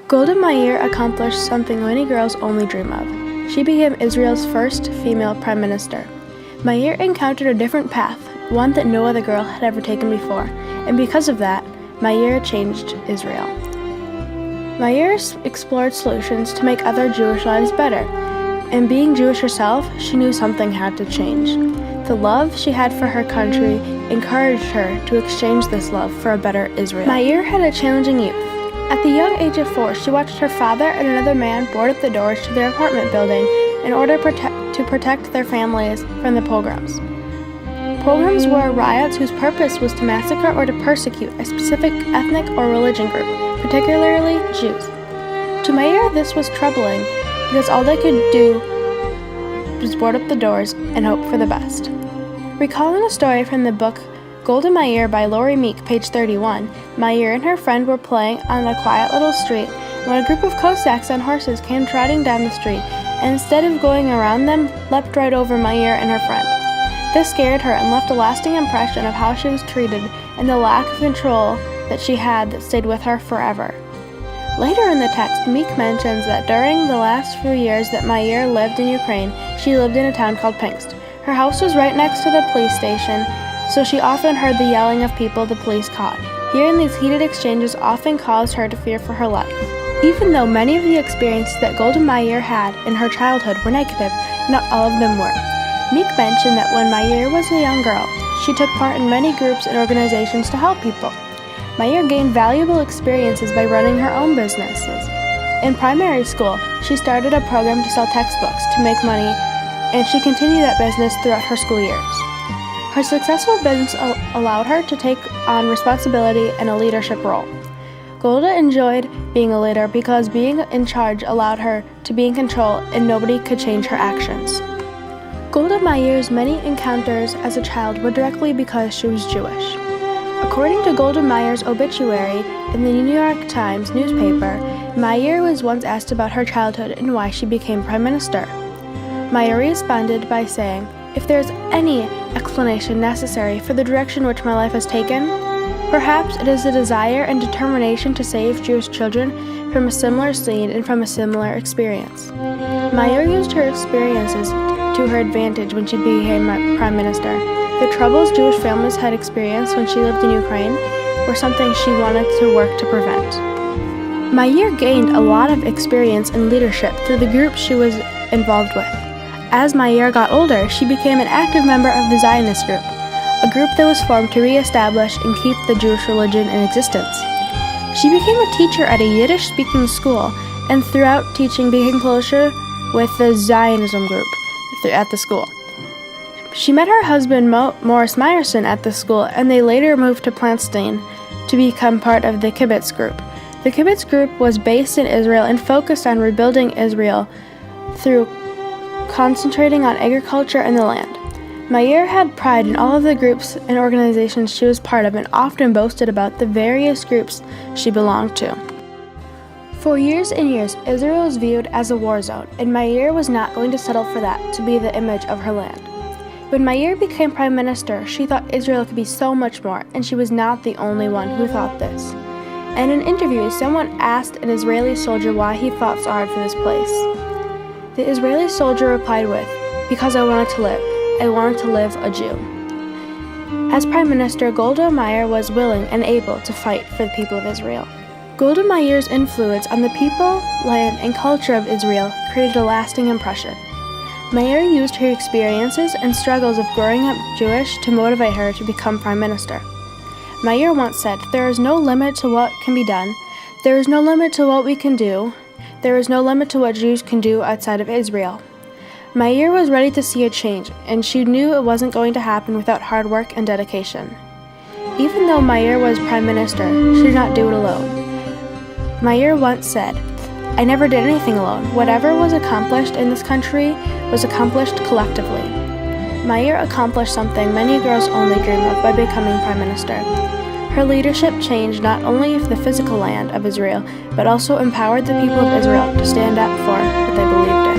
Golda Meir accomplished something many girls only dream of. She became Israel's first female prime minister. Meir encountered a different path, one that no other girl had ever taken before, and because of that, Meir changed Israel. Meir explored solutions to make other Jewish lives better, and being Jewish herself, she knew something had to change. The love she had for her country encouraged her to exchange this love for a better Israel. Meir had a challenging youth. At the young age of 4, she watched her father and another man board up the doors to their apartment building in order to protect their families from the pogroms. Pogroms were riots whose purpose was to massacre or to persecute a specific ethnic or religion group, particularly Jews. To Meir, this was troubling because all they could do was board up the doors and hope for the best. Recalling a story from the book Golda Meir by Lori Meek, page 31, Meir and her friend were playing on a quiet little street when a group of Cossacks on horses came trotting down the street and instead of going around them, leapt right over Meir and her friend. This scared her and left a lasting impression of how she was treated and the lack of control that she had that stayed with her forever. Later in the text, Meek mentions that during the last few years that Meir lived in Ukraine, she lived in a town called Pinsk. Her house was right next to the police station, so she often heard the yelling of people the police caught. Hearing these heated exchanges often caused her to fear for her life. Even though many of the experiences that Golda Meir had in her childhood were negative, not all of them were. Meek mentioned that when Meir was a young girl, she took part in many groups and organizations to help people. Meir gained valuable experiences by running her own businesses. In primary school, she started a program to sell textbooks to make money, and she continued that business throughout her school years. Her successful business allowed her to take on responsibility and a leadership role. Golda enjoyed being a leader because being in charge allowed her to be in control and nobody could change her actions. Golda Meir's many encounters as a child were directly because she was Jewish. According to Golda Meir's obituary in the New York Times newspaper, Meir was once asked about her childhood and why she became prime minister. Meir responded by saying, "If there is any explanation necessary for the direction which my life has taken, perhaps it is the desire and determination to save Jewish children from a similar scene and from a similar experience." Meir used her experiences to her advantage when she became prime minister. The troubles Jewish families had experienced when she lived in Ukraine were something she wanted to work to prevent. Meir gained a lot of experience in leadership through the group she was involved with. As Meir got older, she became an active member of the Zionist group, a group that was formed to re-establish and keep the Jewish religion in existence. She became a teacher at a Yiddish-speaking school, and throughout teaching became closer with the Zionism group at the school. She met her husband Morris Meyerson at the school, and they later moved to Palestine to become part of the Kibbutz group. The Kibbutz group was based in Israel and focused on rebuilding Israel through concentrating on agriculture and the land. Meir had pride in all of the groups and organizations she was part of and often boasted about the various groups she belonged to. For years and years, Israel was viewed as a war zone, and Meir was not going to settle for that to be the image of her land. When Meir became prime minister, she thought Israel could be so much more, and she was not the only one who thought this. In an interview, someone asked an Israeli soldier why he fought so hard for this place. The Israeli soldier replied with, "Because I wanted to live. I wanted to live a Jew." As prime minister, Golda Meir was willing and able to fight for the people of Israel. Golda Meir's influence on the people, land, and culture of Israel created a lasting impression. Meir used her experiences and struggles of growing up Jewish to motivate her to become prime minister. Meir once said, "There is no limit to what can be done. There is no limit to what we can do. There is no limit to what Jews can do outside of Israel." Meir was ready to see a change, and she knew it wasn't going to happen without hard work and dedication. Even though Meir was prime minister, she did not do it alone. Meir once said, "I never did anything alone. Whatever was accomplished in this country was accomplished collectively." Meir accomplished something many girls only dream of by becoming prime minister. Her leadership changed not only the physical land of Israel, but also empowered the people of Israel to stand up for what they believed in.